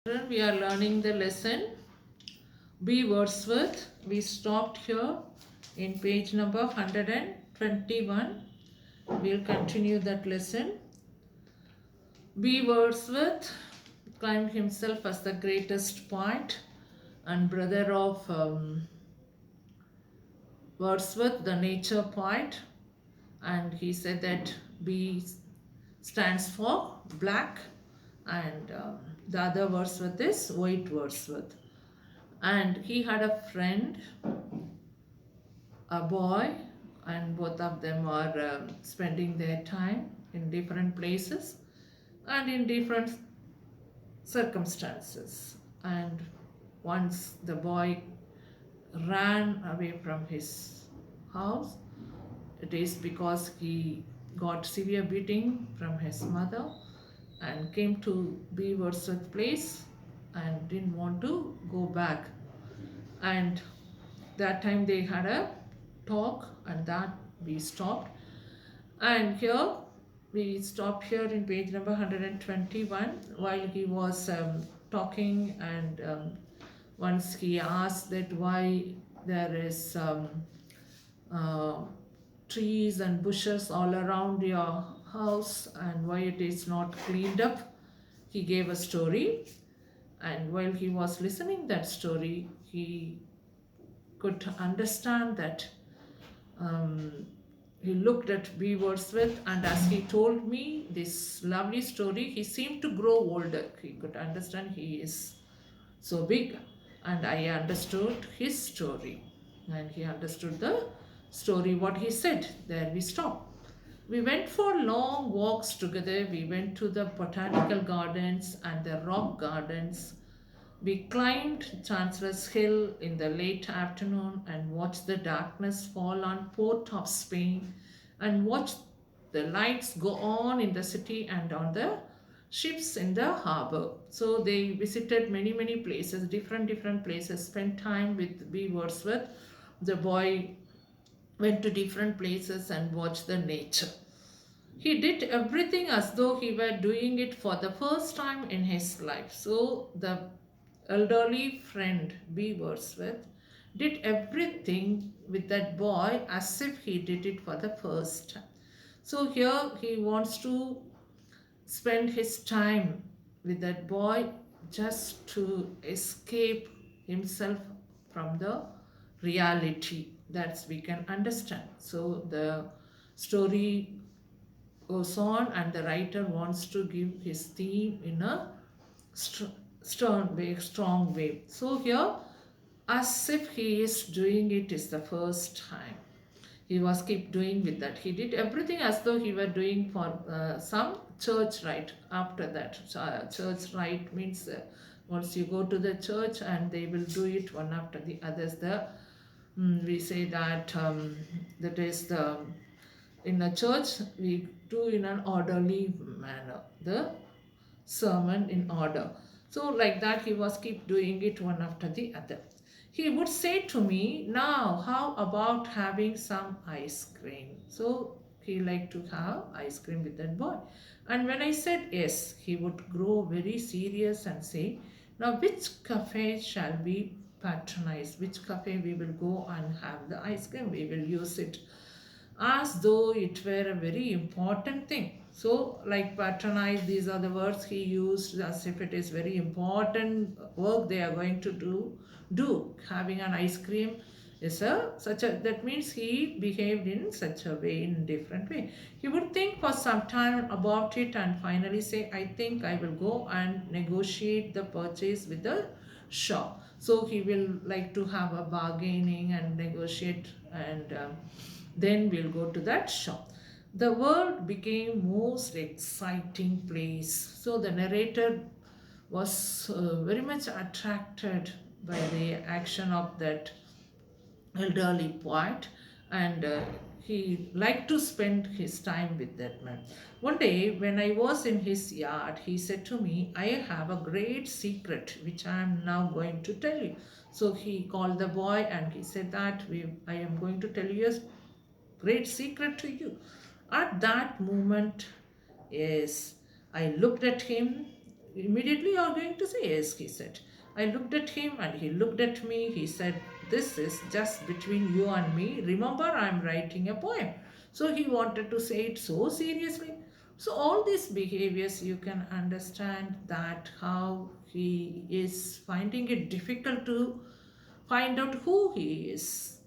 Children, we are learning the lesson B. Wordsworth. We stopped here in page number 121. We'll continue that lesson. B. Wordsworth claimed himself as the greatest poet and brother of Wordsworth, the nature poet, and he said that B stands for black and the other Wordsworth is white Wordsworth. And he had a friend, a boy, and both of them are spending their time in different places and in different circumstances. And once the boy ran away from his house, it is because he got severe beating from his mother and came to Wordsworth place and didn't want to go back. And that time they had a talk and that we stopped. And here we stopped here in page number 121 while he was talking, and once he asked that why there is uh, trees and bushes all around your house and why it is not cleaned up. He gave a story, and while he was listening that story, he could understand that he looked at B. Wordsworth, and as he told me this lovely story, he seemed to grow older. He could understand he is so big, and I understood his story, and he understood the story, what he said. There we stopped. We went for long walks together. We went to the botanical gardens and the rock gardens. We climbed Chancellor's Hill in the late afternoon and watched the darkness fall on Port of Spain and watched the lights go on in the city and on the ships in the harbor. So they visited many places, different places, spent time with B. Wordsworth. The boy went to different places and watched the nature. He did everything as though he were doing it for the first time in his life. So the elderly friend B. Wordsworth did everything with that boy as if he did it for the first time. So here he wants to spend his time with that boy just to escape himself from the reality. That's we can understand. So the story goes on, and the writer wants to give his theme in a stern way, strong way. So here, as if he is doing it is the first time. He was keep doing with that. He did everything as though he were doing for some church rite. After that, church rite means once you go to the church and they will do it one after the others. We say that that is the in a church we do in an orderly manner the sermon in order. So like that he was keep doing it one after the other. He would say to me, now how about having some ice cream? So he liked to have ice cream with that boy. And when I said yes, he would grow very serious and say, now which cafe shall we patronize? Which cafe we will go and have the ice cream? We will use it as though it were a very important thing. So, like patronize, these are the words he used as if it is very important work they are going to do. Having an ice cream is a such a that means he behaved in such a way, in different way. He would think for some time about it and finally say, I think I will go and negotiate the purchase with the shop. So he will like to have a bargaining and negotiate, and then we'll go to that shop. The world became most exciting place. So the narrator was very much attracted by the action of that elderly poet, and he liked to spend his time with that man. One day when I was in his yard, he said to me, I have a great secret which I am now going to tell you. So he called the boy and he said that I am going to tell you a great secret to you. At that moment, yes, I looked at him Immediately you're going to say, yes, he said. I looked at him and he looked at me. He said, this is just between you and me. Remember, I'm writing a poem. So he wanted to say it so seriously. So all these behaviors, you can understand that how he is finding it difficult to find out who he is.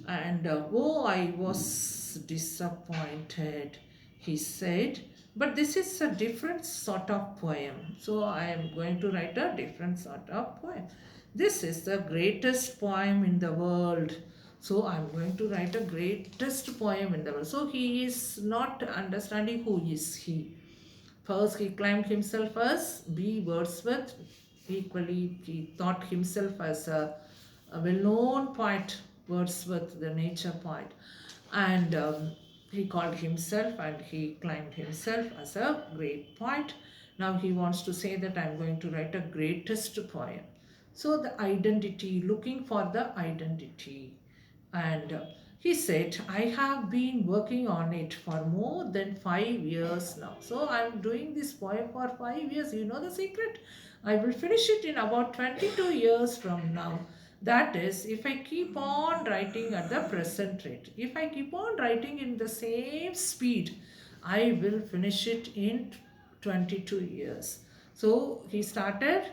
And oh, I was disappointed, he said. But this is a different sort of poem. So I am going to write a different sort of poem. This is the greatest poem in the world. So I'm going to write a greatest poem in the world. So he is not understanding who is he. First, he claimed himself as B. Wordsworth. Equally, he thought himself as a well known poet, Wordsworth, the nature poet. And he called himself and he claimed himself as a great poet. Now he wants to say that I'm going to write a greatest poem. So, the identity, looking for the identity. And he said, I have been working on it for more than 5 years now. So I'm doing this poem for 5 years. You know the secret? I will finish it in about 22 years from now. That is, if I keep on writing at the present rate, if I keep on writing in the same speed, I will finish it in 22 years. So he started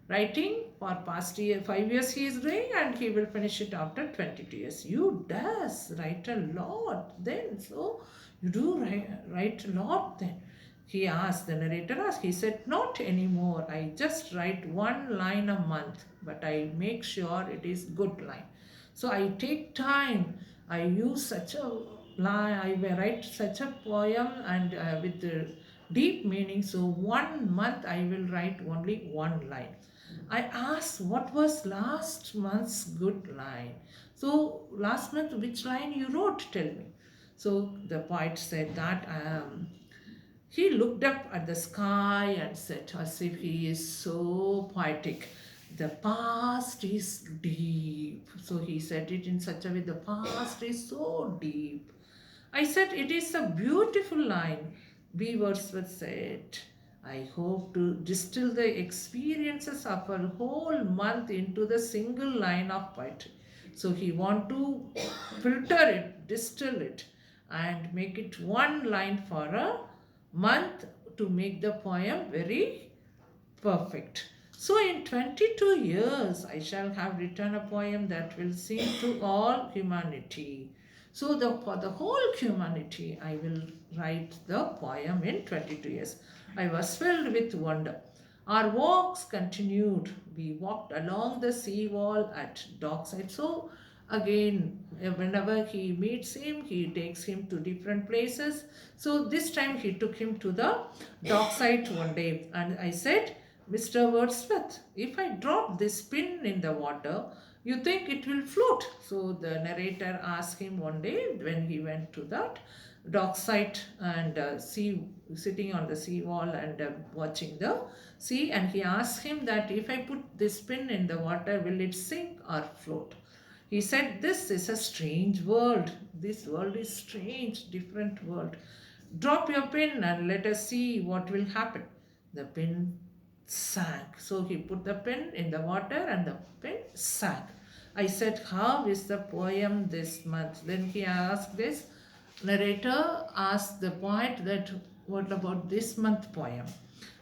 writing for past year 5 years he is doing, and he will finish it after 22 years. You does write a lot then, so you do write a lot then. He asked, the narrator asked, he said, not anymore, I just write one line a month, but I make sure it is good line. So I take time, I use such a line, I write such a poem and with the deep meaning. So 1 month I will write only one line. I asked what was last month's good line. So last month, which line you wrote? Tell me. So the poet said that he looked up at the sky and said, as if he is so poetic, the past is deep. So he said it in such a way, the past is so deep. I said, it is a beautiful line. B. Wordsworth said, I hope to distill the experiences of a whole month into the single line of poetry. So he want to filter it, distill it, and make it one line for a month to make the poem very perfect. So, in 22 years, I shall have written a poem that will sing to all humanity. So, for the whole humanity, I will write the poem in 22 years. I was filled with wonder. Our walks continued. We walked along the seawall at dockside. So, again, whenever he meets him, he takes him to different places. So, this time he took him to the dockside one day, and I said, Mr. Wordsworth, if I drop this pin in the water, you think it will float? So the narrator asked him one day when he went to that dockside and sitting on the seawall and watching the sea, and he asked him that if I put this pin in the water, will it sink or float? He said, this is a strange world. This world is strange, different world. Drop your pin and let us see what will happen. The pin sank. So he put the pen in the water and the pen sank. I said, how is the poem this month? Then he asked this. Narrator asked the poet that, what about this month poem?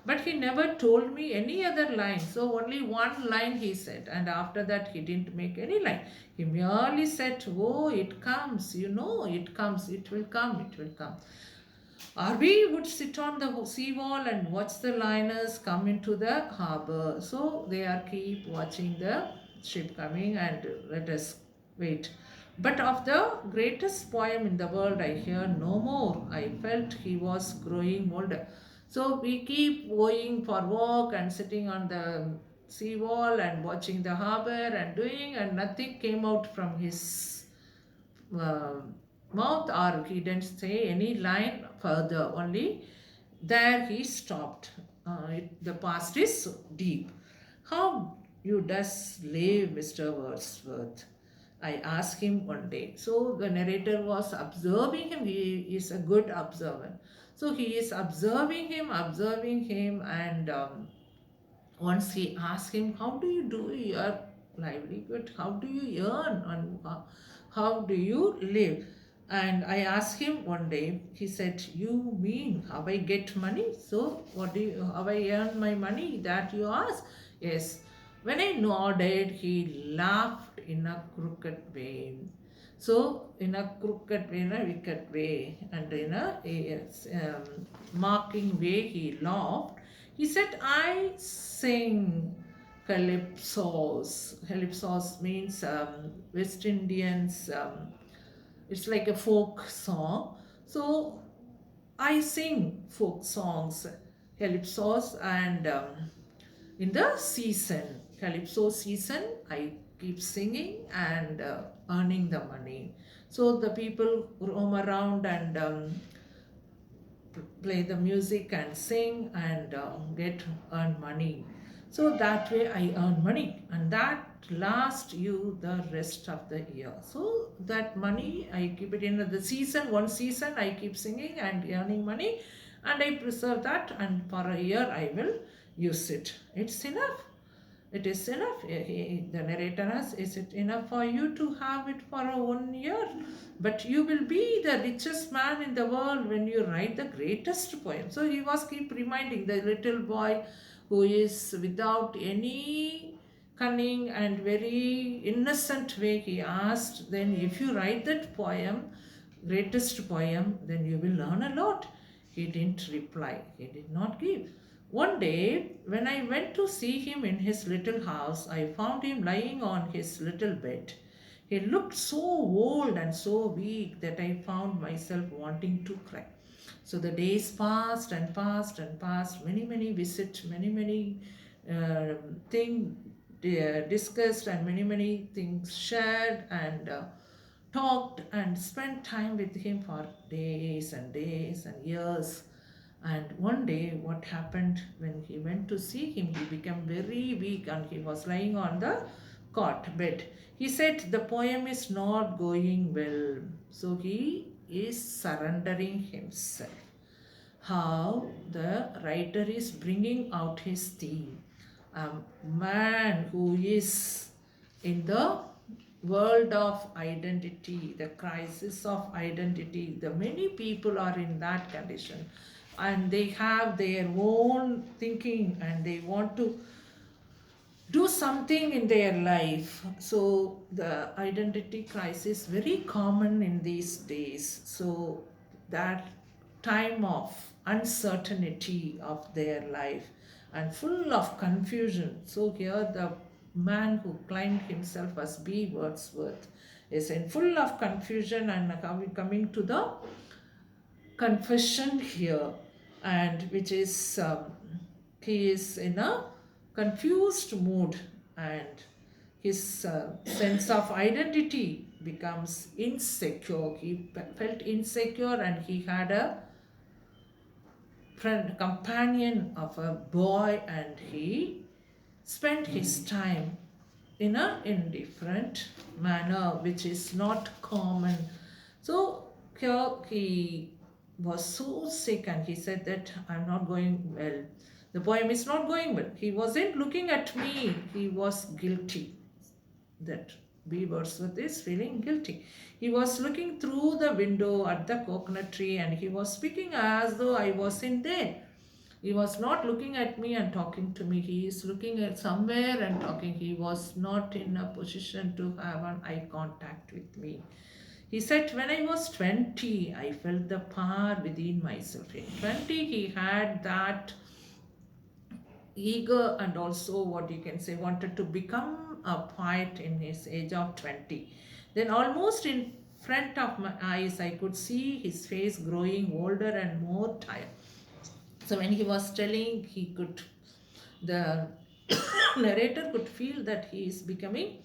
But he never told me any other line. So only one line he said. And after that he didn't make any line. He merely said, oh, it comes, it comes, it will come, it will come. Or we would sit on the seawall and watch the liners come into the harbor. So they are keep watching the ship coming and let us wait. But of the greatest poem in the world, I hear no more. I felt he was growing older. So we keep going for walk and sitting on the seawall and watching the harbor and doing, and nothing came out from his uh, mouth, or he didn't say any line further, only there he stopped. The past is so deep. How you does live, Mr. Wordsworth? I asked him one day. So the narrator was observing him. He is a good observer. So he is observing him, and Once he asked him, how do you do your livelihood, how do you earn, and how do you live? And I asked him one day, he said, you mean how I get money? So what do you, how I earn my money, that you ask? Yes. When I nodded, he laughed in a crooked way. So, in a crooked way, in a wicked way, and in a yes, mocking way, he laughed. He said, I sing calypsos. Calypsos means West Indians, it's like a folk song. So, I sing folk songs, calypsos, and in the season, calypso season, I keep singing and earning the money. So the people roam around and play the music and sing and get earn money. So that way I earn money, and that lasts you the rest of the year. So that money I keep it in the season. One season I keep singing and earning money, and I preserve that, and for a year I will use it. It's enough. It is enough. The narrator asks, is it enough for you to have it for a 1 year? But you will be the richest man in the world when you write the greatest poem. So he was keep reminding the little boy who is without any cunning and very innocent way. He asked, then if you write that poem, greatest poem, then you will learn a lot. He didn't reply. He did not give. One day, when I went to see him in his little house, I found him lying on his little bed. He looked so old and so weak that I found myself wanting to cry. So the days passed and passed and passed. Many visits, many things discussed, and many things shared, and talked and spent time with him for days and days and years. And one day, what happened when he went to see him, he became very weak and he was lying on the cot bed. He said, the poem is not going well. So he is surrendering himself. How the writer is bringing out his theme. A man who is in the world of identity, the crisis of identity. The many people are in that condition, and they have their own thinking and they want to do something in their life. So the identity crisis very common in these days. So that time of uncertainty of their life and full of confusion. So here the man who claimed himself as B. Wordsworth is in full of confusion and coming to the confession here, and which is he is in a confused mood, and his sense of identity becomes insecure. He felt insecure, and he had a friend companion of a boy, and he spent his time in a indifferent manner, which is not common. So here he was so sick, and he said that I'm not going well. The poem is not going well. He wasn't looking at me, he was guilty. That B. Wordsworth is feeling guilty. He was looking through the window at the coconut tree, and he was speaking as though I wasn't there. He was not looking at me and talking to me. He is looking at somewhere and talking. He was not in a position to have an eye contact with me. He said, when I was 20, I felt the power within myself. In 20, he had that eager and also what you can say wanted to become a poet in his age of 20. Then almost in front of my eyes, I could see his face growing older and more tired. So when he was telling, he could, the narrator could feel that he is becoming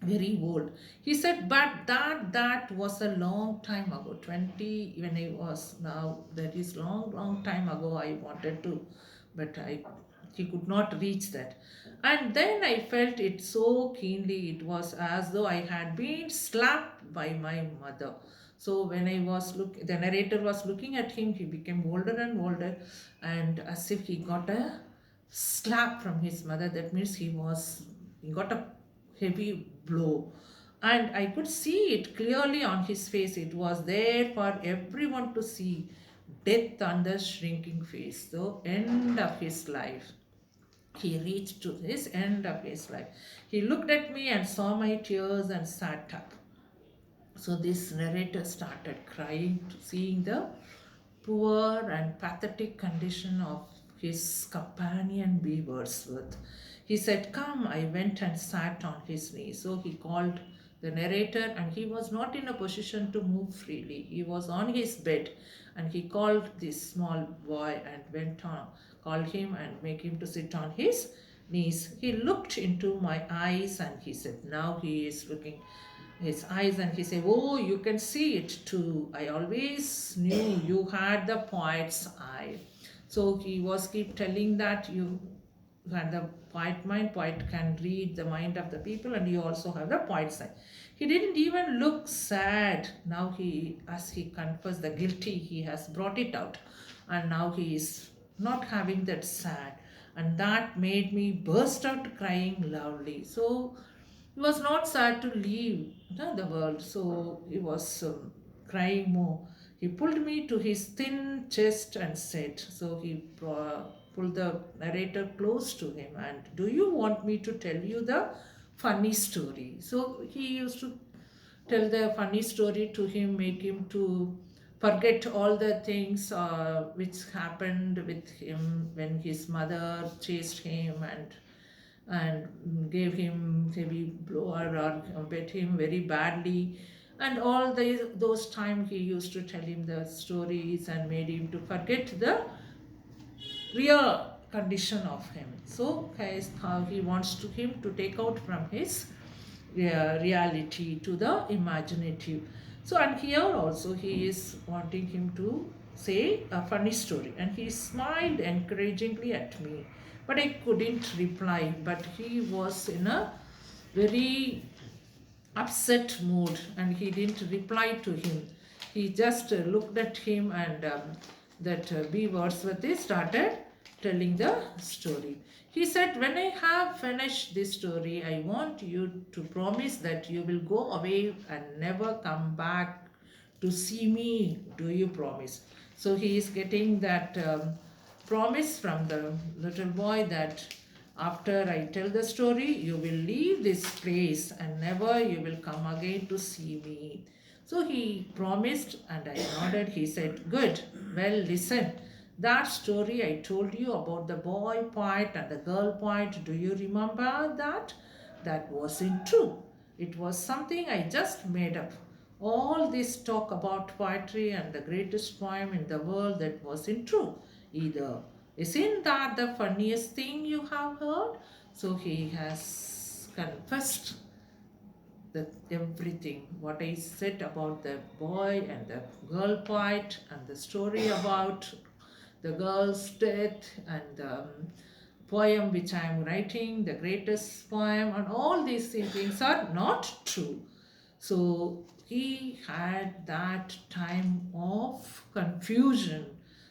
very old. He said, but that was a long time ago. 20 when I was, now that is long time ago. I wanted to, but I he could not reach that. And then I felt it so keenly. It was as though I had been slapped by my mother. So when I was the narrator was looking at him, he became older and older, and as if he got a slap from his mother. That means he got a heavy blow. And I could see it clearly on his face. It was there for everyone to see. Death on the shrinking face, the end of his life. He reached to his end of his life. He looked at me and saw my tears and sat up. So this narrator started crying, to seeing the poor and pathetic condition of his companion B. Wordsworth. He said, "Come." I went and sat on his knee. So he called the narrator, and he was not in a position to move freely. He was on his bed, and he called this small boy and went on, called him and make him to sit on his knees. He looked into my eyes and he said, now he is looking his eyes, and he said, "Oh, you can see it too. I always knew you had the poet's eye." So he was keep telling that you had the poet mind. Poet can read the mind of the people, and you also have the poet's eye. He didn't even look sad. Now as he confessed the guilty, he has brought it out, and now he is not having that sad, and that made me burst out crying loudly. So he was not sad to leave the world, so he was crying more. He pulled me to his thin chest and said, so he pulled the narrator close to him, and, "Do you want me to tell you the funny story?" So he used to tell the funny story to him, make him to forget all the things which happened with him when his mother chased him and gave him heavy blow or beat him very badly, and all those time he used to tell him the stories and made him to forget the real condition of him. So guys, how he wants to him to take out from his reality to the imaginative. So, and here also he is wanting him to say a funny story, and he smiled encouragingly at me, but I couldn't reply. But he was in a very upset mood, and he didn't reply to him. He just looked at him, and that B. Wordsworth started telling the story. He said, "When I have finished this story, I want you to promise that you will go away and never come back to see me. Do you promise?" So he is getting that promise from the little boy that after I tell the story, you will leave this place and never you will come again to see me. So he promised, and I nodded. He said, "Good. Well, listen. That story I told you about the boy poet and the girl poet, do you remember that? That wasn't true. It was something I just made up. All this talk about poetry and the greatest poem in the world, that wasn't true either. Isn't that the funniest thing you have heard?" So he has confessed that everything what I said about the boy and the girl poet, and the story about the girl's death, and the poem which I am writing, the greatest poem, and all these things are not true. So he had that time of confusion.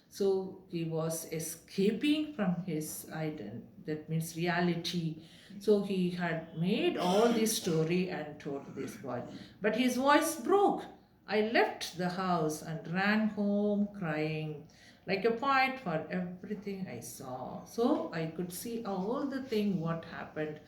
So he was escaping from his identity, that means reality. So he had made all this story and told this boy. But his voice broke. I left the house and ran home crying like a poet for everything I saw. So I could see all the thing what happened.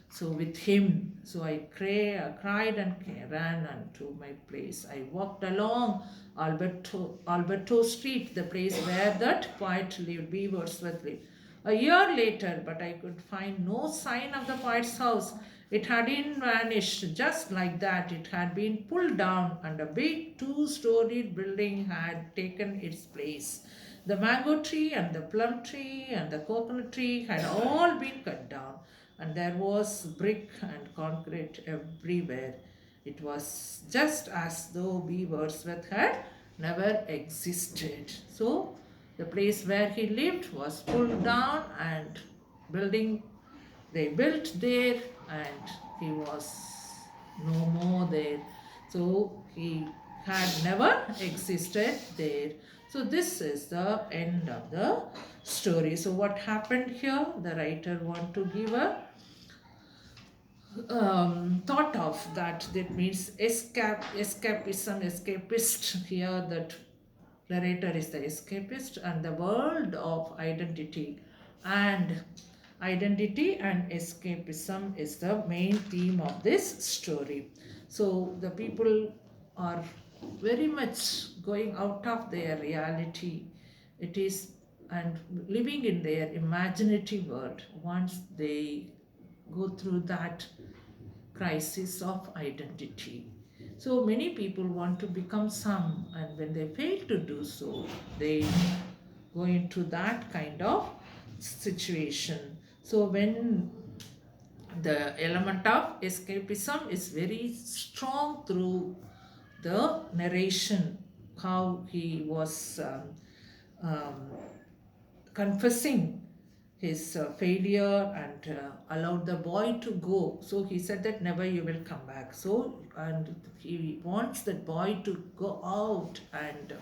So with him, so I cried and ran unto my place. I walked along Alberto Street, the place where that poet lived, B. Wordsworth lived. A year later, but I could find no sign of the poet's house. It had vanished just like that. It had been pulled down, and a big two-storied building had taken its place. The mango tree and the plum tree and the coconut tree had all been cut down, and there was brick and concrete everywhere. It was just as though B. Wordsworth had never existed. So the place where he lived was pulled down, and building they built there, and he was no more there. So he had never existed there. So this is the end of the story. So what happened here? The writer want to give a thought of that. That means escapism, escapist. Here that narrator is the escapist, and the world of and identity and escapism is the main theme of this story. So the people are very much going out of their reality. It is, and living in their imaginative world. Once they go through that crisis of identity. So many people want to become some, and when they fail to do so, they go into that kind of situation. So when the element of escapism is very strong through the narration, how he was um, confessing his failure and allowed the boy to go. So he said that never you will come back. So, and he wants that boy to go out and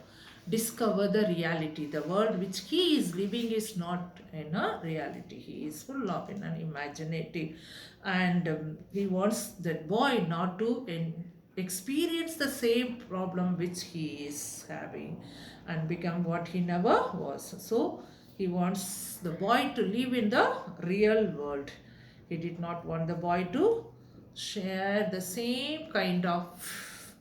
discover the reality. The world which he is living is not in a reality. He is full of in an imaginative, and he wants that boy not to experience the same problem which he is having and become what he never was. So he wants the boy to live in the real world. He did not want the boy to share the same kind of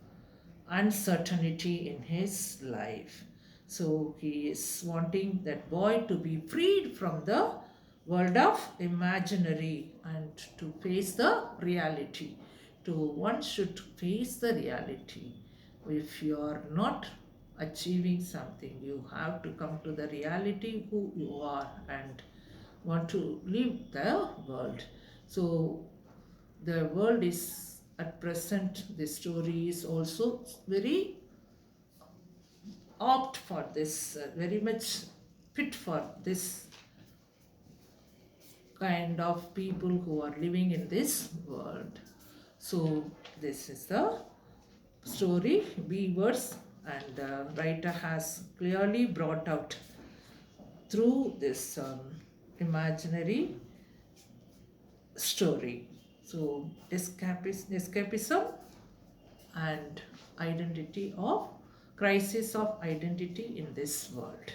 uncertainty in his life. So he is wanting that boy to be freed from the world of imaginary and to face the reality. To one should face the reality. If you are not achieving something, you have to come to the reality who you are and want to live the world. So the world is at present, the story is also very opt for this, very much fit for this kind of people who are living in this world. So this is the story, Weavers, and the writer has clearly brought out through this imaginary story. So escapism and identity of crisis of identity in this world.